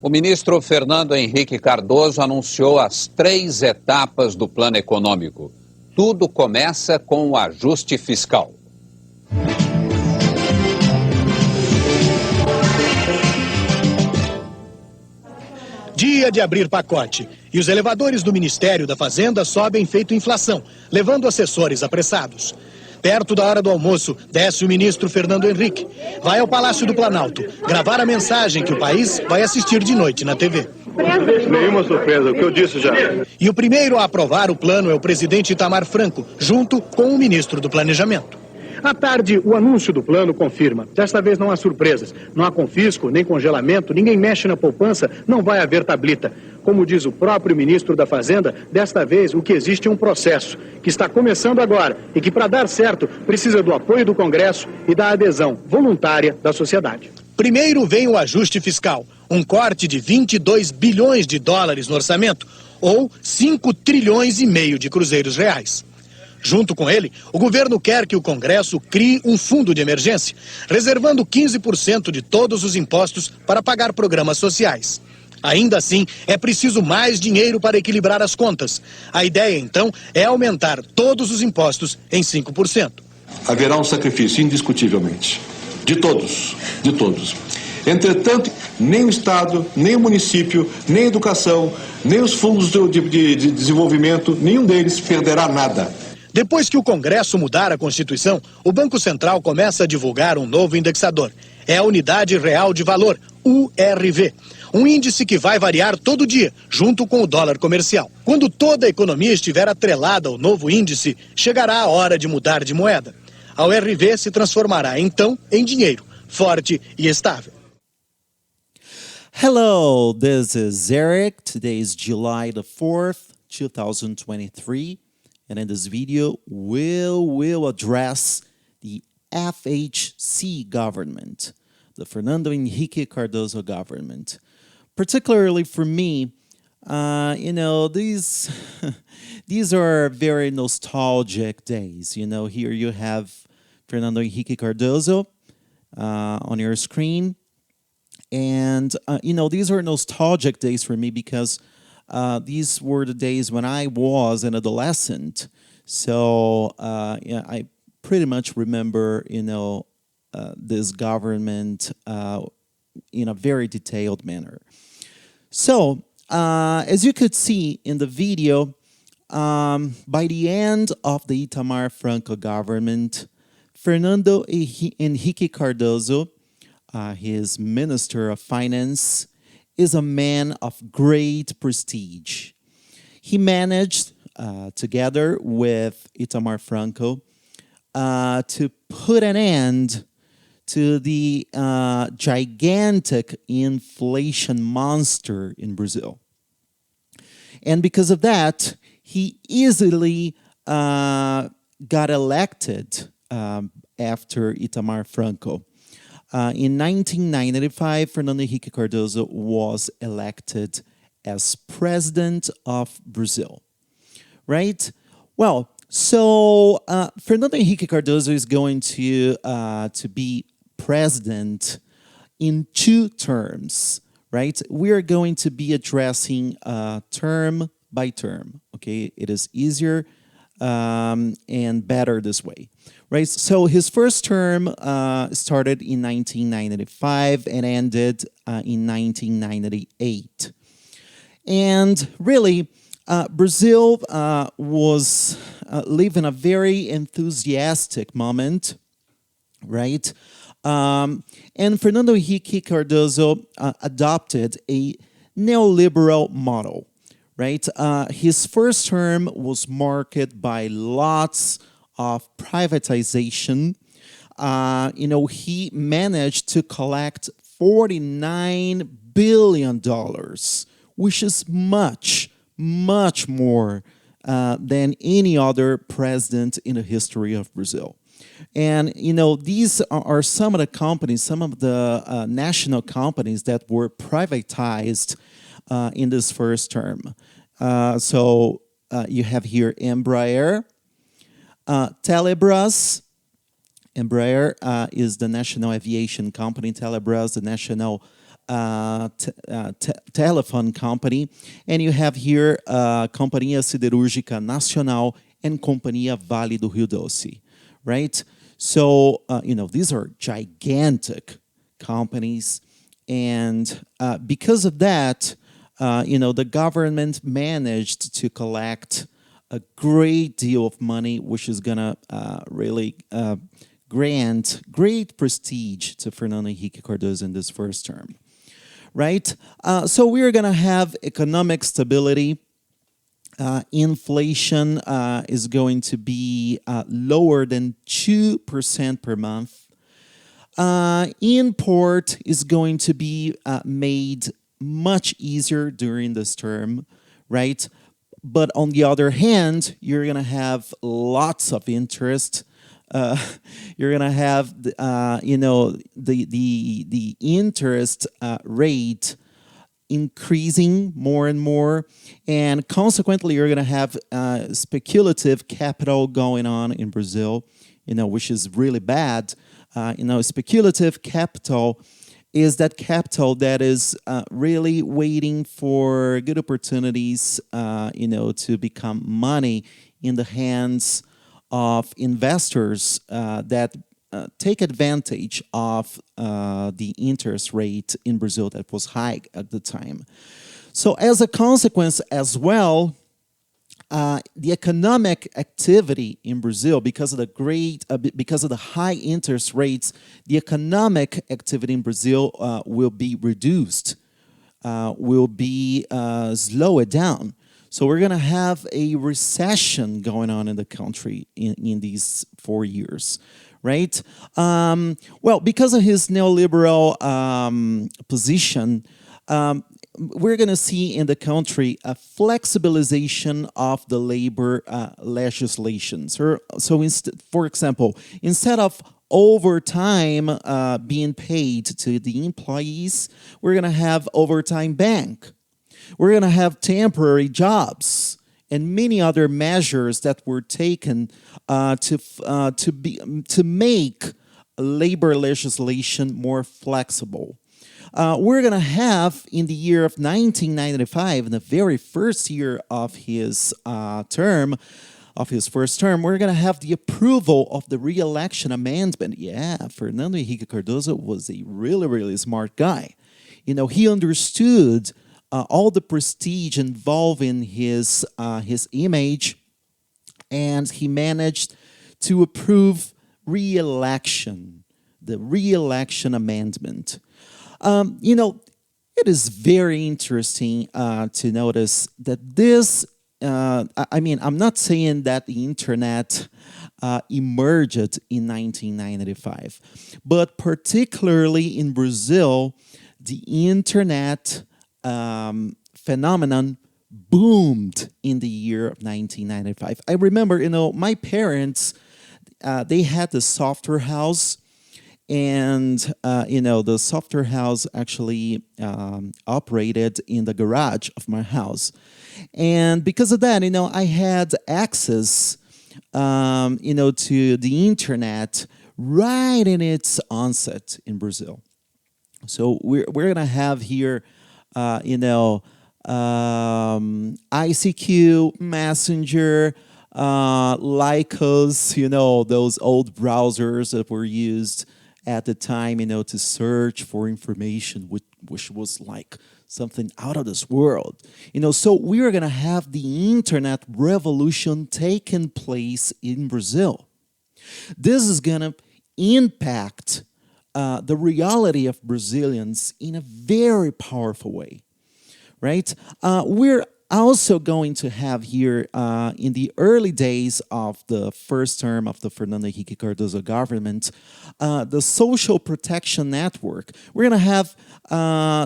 O ministro Fernando Henrique Cardoso anunciou as 3 etapas do plano econômico. Tudo começa com o ajuste fiscal. Dia de abrir pacote. E os elevadores do Ministério da Fazenda sobem feito inflação, levando assessores apressados. Perto da hora do almoço, desce o ministro Fernando Henrique. Vai ao Palácio do Planalto, gravar a mensagem que o país vai assistir de noite na TV. Nenhuma surpresa, o que eu disse já. E o primeiro a aprovar o plano é o presidente Itamar Franco, junto com o ministro do Planejamento. À tarde, o anúncio do plano confirma. Desta vez não há surpresas. Não há confisco, nem congelamento, ninguém mexe na poupança, não vai haver tablita. Como diz o próprio ministro da Fazenda, desta vez o que existe é um processo, que está começando agora e que, para dar certo, precisa do apoio do Congresso e da adesão voluntária da sociedade. Primeiro vem o ajuste fiscal, um corte de 22 bilhões de dólares no orçamento, ou 5 trilhões e meio de cruzeiros reais. Junto com ele, o governo quer que o Congresso crie um fundo de emergência, reservando 15% de todos os impostos para pagar programas sociais. Ainda assim, é preciso mais dinheiro para equilibrar as contas. A ideia, então, é aumentar todos os impostos em 5%. Haverá um sacrifício, indiscutivelmente, de todos, de todos. Entretanto, nem o Estado, nem o município, nem a educação, nem os fundos de desenvolvimento, nenhum deles perderá nada. Depois que o Congresso mudar a Constituição, o Banco Central começa a divulgar um novo indexador. É a Unidade Real de Valor, URV. Um índice que vai variar todo dia, junto com o dólar comercial. Quando toda a economia estiver atrelada ao novo índice, chegará a hora de mudar de moeda. A URV se transformará, então, em dinheiro, forte e estável. Hello, this is Eric. Today is July the 4th, 2023. And in this video, we'll address the FHC government, the Fernando Henrique Cardoso government. Particularly for me, these these are very nostalgic days. You know, here you have Fernando Henrique Cardoso on your screen. And, these are nostalgic days for me because these were the days when I was an adolescent. So, I pretty much remember, this government in a very detailed manner. So, as you could see in the video, by the end of the Itamar Franco government, Fernando Henrique Cardoso, his Minister of Finance, is a man of great prestige. He managed, together with Itamar Franco, to put an end to the gigantic inflation monster in Brazil. And because of that, he easily got elected after Itamar Franco. In 1995, Fernando Henrique Cardoso was elected as president of Brazil, right? Well, so Fernando Henrique Cardoso is going to be president in 2 terms, right? We are going to be addressing term by term, okay? It is easier and better this way, right? So his first term started in 1995 and ended in 1998. And really, Brazil was living a very enthusiastic moment, right? And Fernando Henrique Cardoso adopted a neoliberal model, right? His first term was marked by lots of privatization. He managed to collect $49 billion, which is much, much more than any other president in the history of Brazil. And, these are some of the companies, some of the national companies that were privatized in this first term. So you have here Embraer, Telebras. Embraer is the national aviation company. Telebras, the national telephone company, and you have here Companhia Siderúrgica Nacional and Companhia Vale do Rio Doce, right? So, these are gigantic companies, and because of that, the government managed to collect a great deal of money, which is gonna really grant great prestige to Fernando Henrique Cardoso in this first term, right? So we're gonna have economic stability. Inflation is going to be lower than 2% per month. Import is going to be made much easier during this term, right? But on the other hand, you're gonna have lots of interest. You're gonna have, the interest rate increasing more and more, and consequently, you're gonna have speculative capital going on in Brazil, which is really bad. Speculative capital is that capital that is really waiting for good opportunities, to become money in the hands of investors that take advantage of the interest rate in Brazil that was high at the time. So as a consequence as well, the economic activity in Brazil, because of the high interest rates, the economic activity in Brazil will be reduced, will be slowed down. So we're going to have a recession going on in the country in these 4 years, right? Because of his neoliberal position, we're going to see in the country a flexibilization of the labor legislation. So for example, instead of overtime being paid to the employees, we're going to have overtime bank. We're going to have temporary jobs and many other measures that were taken to make labor legislation more flexible. We're going to have, in the year of 1995, in the very first year of his first term, we're going to have the approval of the re-election amendment. Yeah, Fernando Henrique Cardoso was a really, really smart guy. He understood all the prestige involved in his image, and he managed to approve re-election, the re-election amendment. It is very interesting to notice that this, I'm not saying that the internet emerged in 1995, but particularly in Brazil, the internet phenomenon boomed in the year of 1995. I remember, my parents, they had the software house. And, the software house actually operated in the garage of my house. And because of that, I had access, to the internet right in its onset in Brazil. So we're going to have here, ICQ, Messenger, Lycos, those old browsers that were used at the time, to search for information, which was like something out of this world. So we are going to have the internet revolution taking place in Brazil. This is going to impact the reality of Brazilians in a very powerful way, right? We're also going to have here, in the early days of the first term of the Fernando Henrique Cardoso government, the social protection network. We're going to have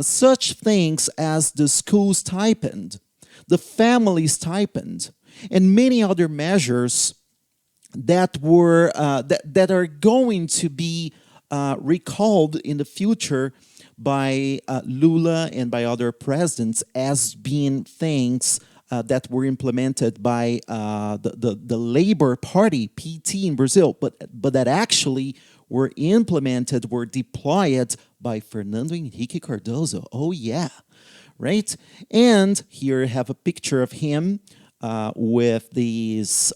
such things as the school stipend, the family stipend, and many other measures that were that are going to be recalled in the future by Lula and by other presidents as being things that were implemented by the Labor Party, PT, in Brazil, but that actually were implemented, were deployed by Fernando Henrique Cardoso. Oh yeah, right? And here you have a picture of him with these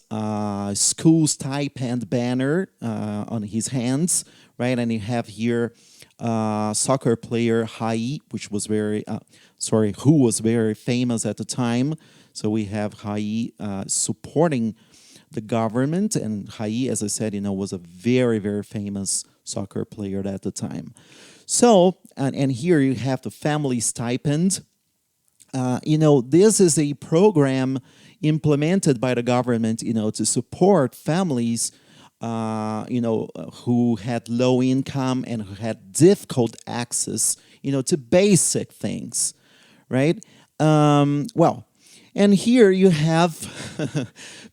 school stipend banner on his hands, right? And you have here soccer player Hai, which was who was very famous at the time. So we have Hai supporting the government, and Hai, as I said, was a very, very famous soccer player at the time. So, and here you have the family stipend. This is a program implemented by the government, to support families, who had low income and who had difficult access, to basic things, right? And here you have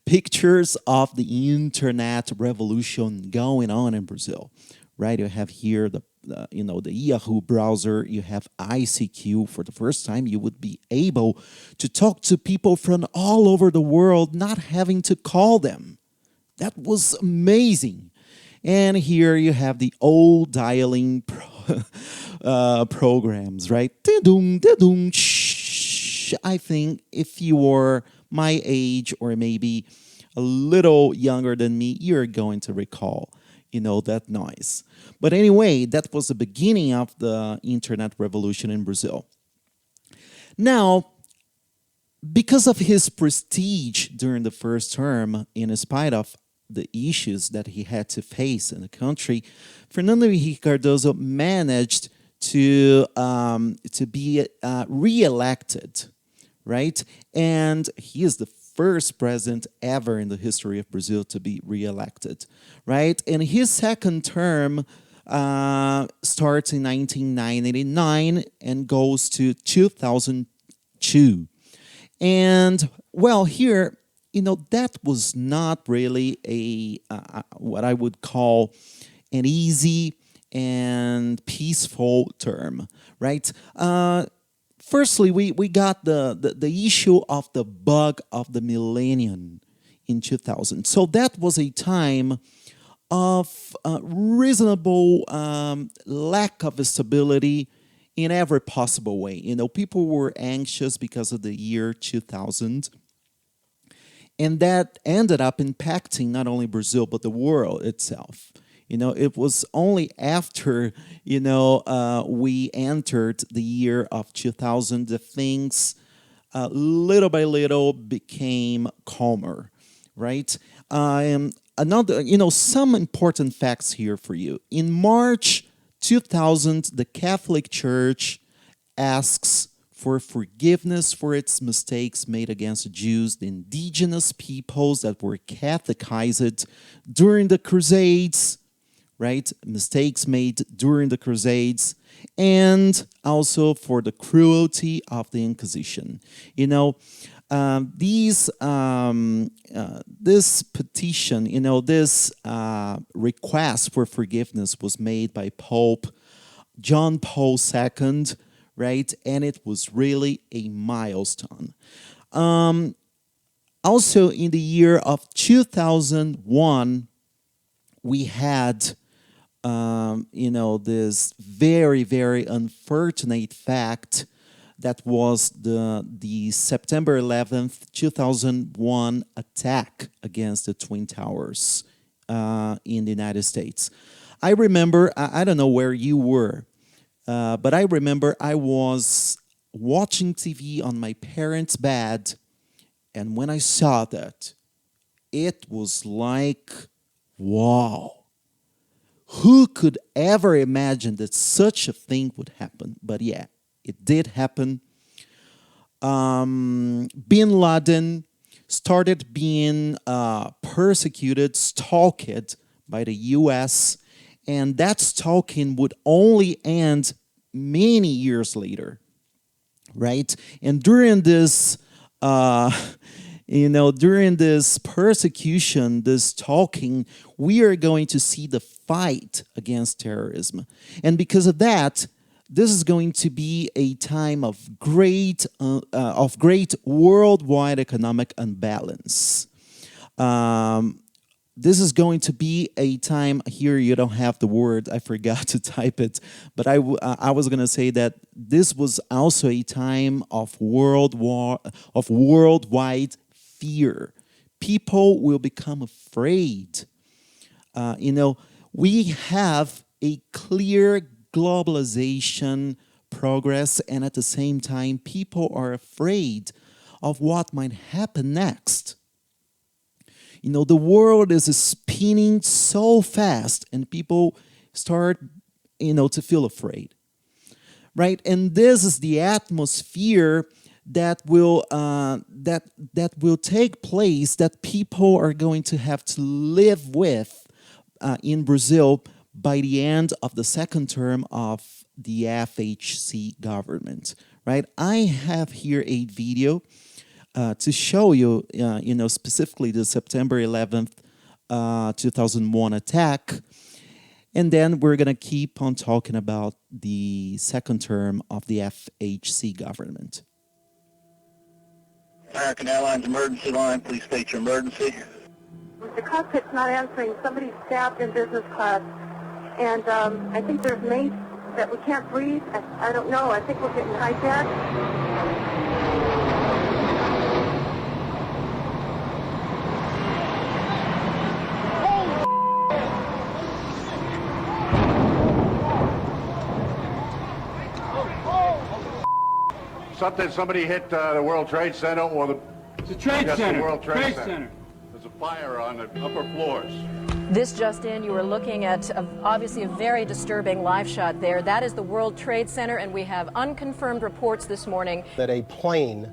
pictures of the internet revolution going on in Brazil, right? You have here the Yahoo browser, you have ICQ. For the first time, you would be able to talk to people from all over the world, not having to call them. That was amazing. And here you have the old dialing programs, right? I think if you were my age or maybe a little younger than me, you're going to recall, that noise. But anyway, that was the beginning of the internet revolution in Brazil. Now, because of his prestige during the first term, in spite of the issues that he had to face in the country, Fernando Henrique Cardoso managed to be re-elected, right? And he is the first president ever in the history of Brazil to be re-elected, right? And his second term starts in 1999 and goes to 2002. And well, here, that was not really a what I would call an easy and peaceful term, right? Firstly, we got the issue of the bug of the millennium in 2000. So that was a time of reasonable lack of stability in every possible way. People were anxious because of the year 2000. And that ended up impacting not only Brazil, but the world itself. It was only after, we entered the year of 2000 that things, little by little, became calmer, right? Some important facts here for you. In March 2000, the Catholic Church asks for forgiveness for its mistakes made against the Jews, the indigenous peoples that were catechized during the Crusades, right? Mistakes made during the Crusades, and also for the cruelty of the Inquisition. This petition, this request for forgiveness was made by Pope John Paul II, right? And it was really a milestone. Also, in the year of 2001, we had, this very, very unfortunate fact that was the September 11th, 2001 attack against the Twin Towers in the United States. I remember, I don't know where you were, but I remember I was watching TV on my parents' bed, and when I saw that, it was like, wow. Who could ever imagine that such a thing would happen? But yeah, it did happen. Bin Laden started being persecuted, stalked by the U.S., and that stalking would only end many years later, right? And during this, during this persecution, this stalking, we are going to see the fight against terrorism. And because of that, this is going to be a time of great worldwide economic imbalance. this is going to be a time here. You don't have the word. I forgot to type it, but I was going to say that this was also a time of worldwide fear. People will become afraid. We have a clear globalization progress, and at the same time, people are afraid of what might happen next. The world is spinning so fast, and people start, to feel afraid, right? And this is the atmosphere that will take place, that people are going to have to live with in Brazil by the end of the second term of the FHC government, right? I have here a video to show you, specifically the September 11th, 2001 attack. And then we're going to keep on talking about the second term of the FHC government. American Airlines emergency line, please state your emergency. The cockpit's not answering. Somebody's stabbed in business class. And I think there's mates that we can't breathe. I don't know. I think we're getting hijacked. Somebody hit the World Trade Center or the Trade Center. The World Trade Center. Center. There's a fire on the upper floors. This just in, you are looking at obviously a very disturbing live shot there. That is the World Trade Center, and we have unconfirmed reports this morning that a plane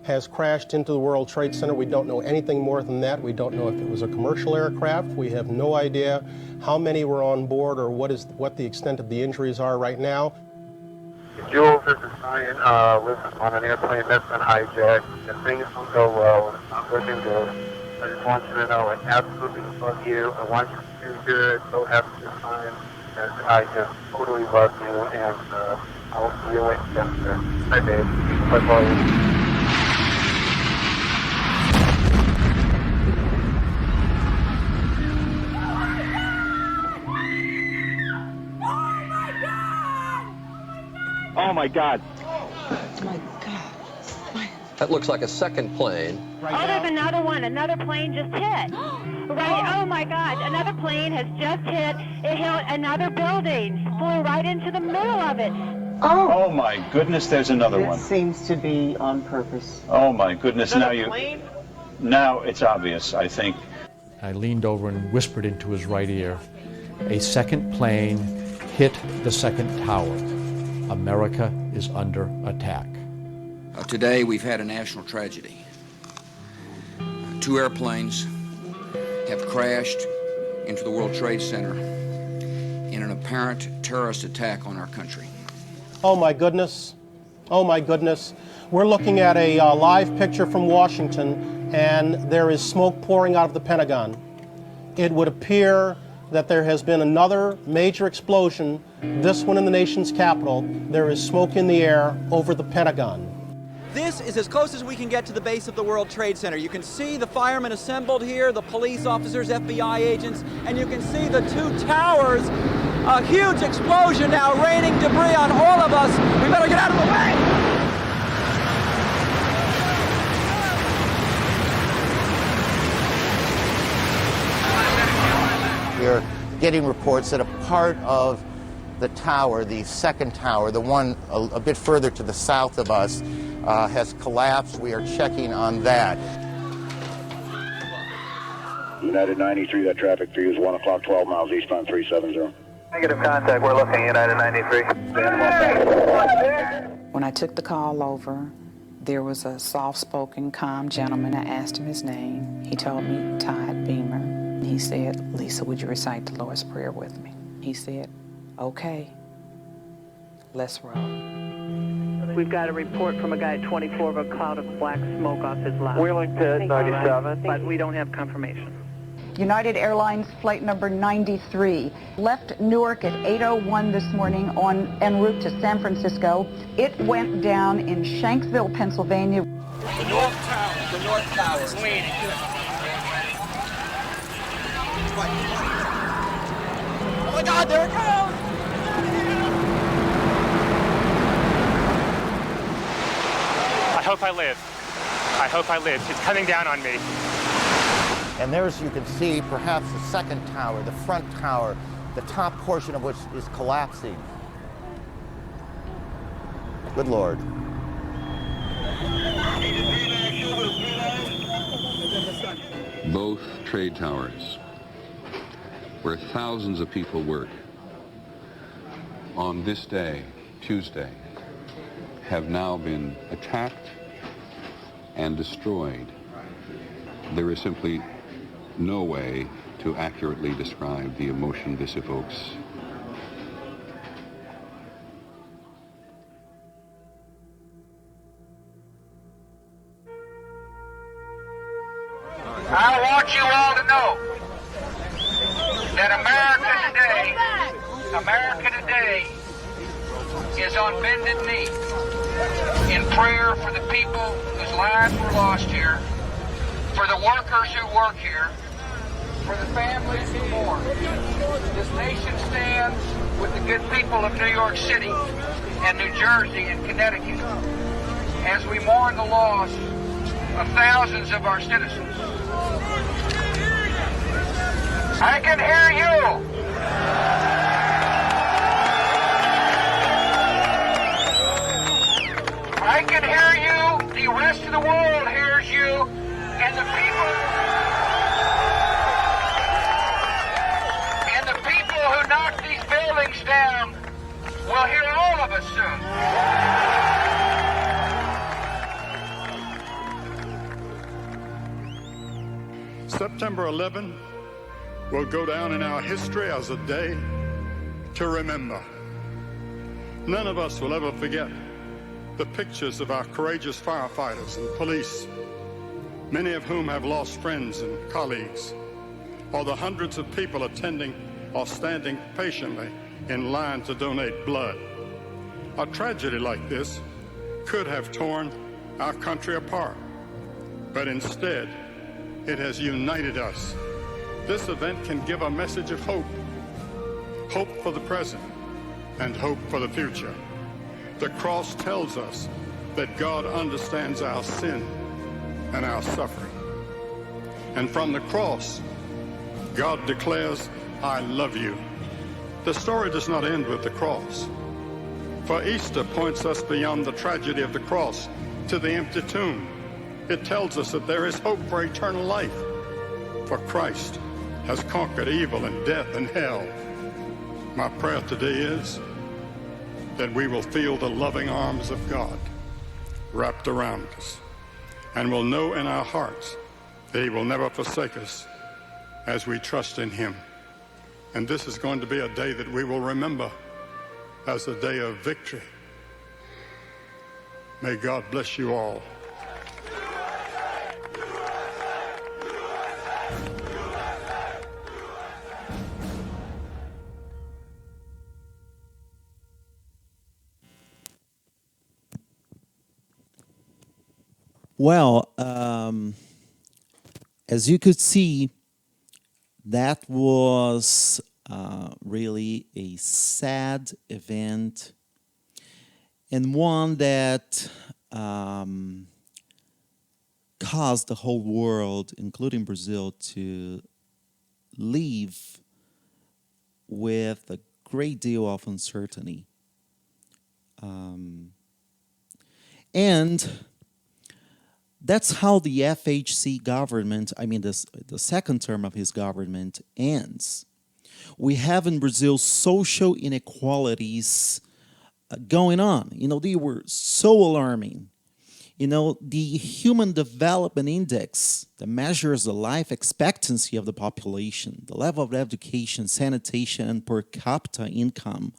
has crashed into the World Trade Center. We don't know anything more than that. We don't know if it was a commercial aircraft. We have no idea how many were on board or what the extent of the injuries are right now. Jules, this is Ryan. Lives on an airplane that's been hijacked. If things don't go well, it's not looking good. I just want you to know I absolutely love you. I want you to do good. So have a good time. And I just totally love you. And I'll see you later. Bye, babe. Bye-bye. Oh, my God. Oh, my God. That looks like a second plane. Oh, there's another one. Another plane just hit. Right. Oh, my God. Another plane has just hit. It hit another building. Flew right into the middle of it. Oh, my goodness, there's another one. It seems to be on purpose. Oh, my goodness. Now it's obvious, I think. I leaned over and whispered into his right ear. A second plane hit the second tower. America is under attack. Today we've had a national tragedy. 2 airplanes have crashed into the World Trade Center in an apparent terrorist attack on our country. Oh my goodness. Oh my goodness. We're looking at a live picture from Washington, and there is smoke pouring out of the Pentagon. It would appear that there has been another major explosion, this one in the nation's capital. There is smoke in the air over the Pentagon. This is as close as we can get to the base of the World Trade Center. You can see the firemen assembled here, the police officers, FBI agents, and you can see the 2 towers. A huge explosion now raining debris on all of us. We better get out of the way! We are getting reports that a part of the tower, the second tower, the one a bit further to the south of us, has collapsed. We are checking on that. United 93, that traffic for you is 1 o'clock, 12 miles eastbound 370. Negative contact, we're looking, United 93. When I took the call over, there was a soft-spoken, calm gentleman. I asked him his name. He told me Todd Beamer. He said, "Lisa, would you recite the Lord's Prayer with me?" He said, "Okay, let's roll." We've got a report from a guy at 24 of a cloud of black smoke off his lap. Wheeling Pit 97. But we don't have confirmation. United Airlines flight number 93 left Newark at 8:01 this morning en route to San Francisco. It went down in Shanksville, Pennsylvania. The North Tower is waiting. Oh my God, there it goes! I hope I live. I hope I live. It's coming down on me. And there's, you can see, perhaps the second tower, the front tower, the top portion of which is collapsing. Good Lord. Both trade towers, where thousands of people work, on this day, Tuesday, have now been attacked and destroyed. There is simply no way to accurately describe the emotion this evokes. I want you all to know that America today is on bended knee in prayer for the people whose lives were lost here, for the workers who work here, for the families who mourn. This nation stands with the good people of New York City and New Jersey and Connecticut as we mourn the loss of thousands of our citizens. I can hear you. I can hear you. The rest of the world hears you. And the people who knock these buildings down will hear all of us soon. September 11 will go down in our history as a day to remember. None of us will ever forget the pictures of our courageous firefighters and police, many of whom have lost friends and colleagues, or the hundreds of people attending or standing patiently in line to donate blood. A tragedy like this could have torn our country apart, but instead, it has united us. This event can give a message of hope. Hope for the present and hope for the future. The cross tells us that God understands our sin and our suffering. And from the cross, God declares, I love you. The story does not end with the cross. For Easter points us beyond the tragedy of the cross to the empty tomb. It tells us that there is hope for eternal life. For Christ has conquered evil and death and hell. My prayer today is that we will feel the loving arms of God wrapped around us, and will know in our hearts that He will never forsake us as we trust in Him. And this is going to be a day that we will remember as a day of victory. May God bless you all. Well, as you could see, that was really a sad event, and one that caused the whole world, including Brazil, to live with a great deal of uncertainty. And that's how the FHC government, I mean, the second term of his government ends. We have in Brazil social inequalities going on. You know, they were so alarming. You know, the Human Development Index that measures the life expectancy of the population, the level of education, sanitation, and per capita income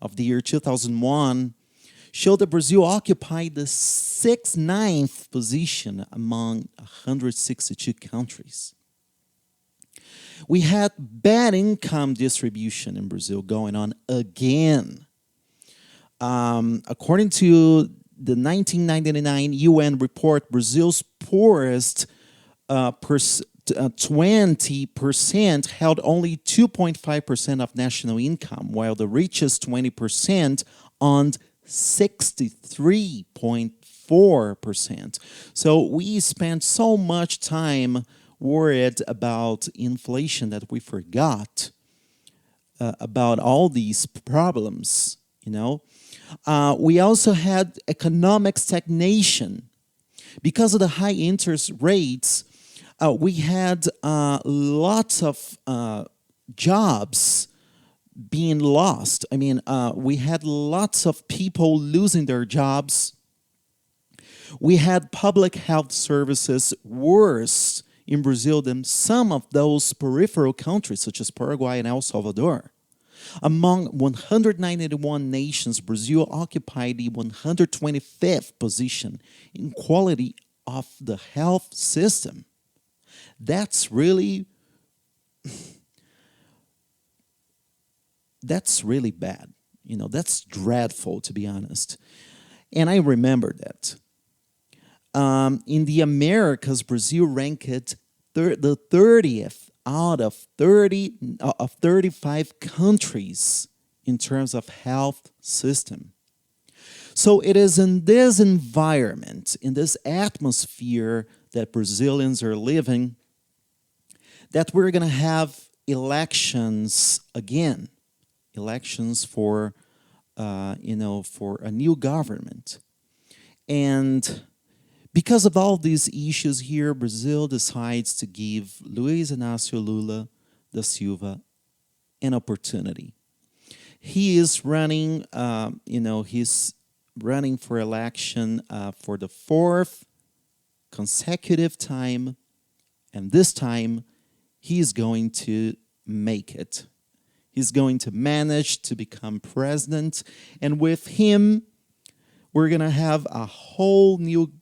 of the year 2001 showed that Brazil occupied the 69th position among 162 countries. We had bad income distribution in Brazil going on again. According to the 1999 UN report, Brazil's poorest 20% held only 2.5% of national income, while the richest 20% owned 63.4%. So we spent so much time worried about inflation that we forgot about all these problems, you know. We also had economic stagnation. Because of the high interest rates, we had lots of jobs being lost. I mean, we had lots of people losing their jobs. We had public health services worse in Brazil than some of those peripheral countries, such as Paraguay and El Salvador. Among 191 nations, Brazil occupied the 125th position in quality of the health system. That's really bad. You know, that's dreadful, to be honest. And I remember that. In the Americas, Brazil ranked the 30th out of 35 countries in terms of health system. So it is in this environment, in this atmosphere that Brazilians are living, that we're going to have elections again, elections for, for a new government. And because of all these issues here, Brazil decides to give Luiz Inácio Lula da Silva an opportunity. He is running, he's running for election for the 4th consecutive time, and this time he's going to make it. He's going to manage to become president, and with him, we're going to have a whole new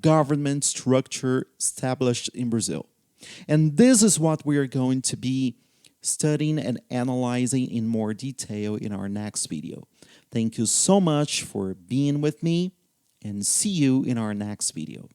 government structure established in Brazil. And this is what we are going to be studying and analyzing in more detail in our next video. Thank you so much for being with me, and see you in our next video.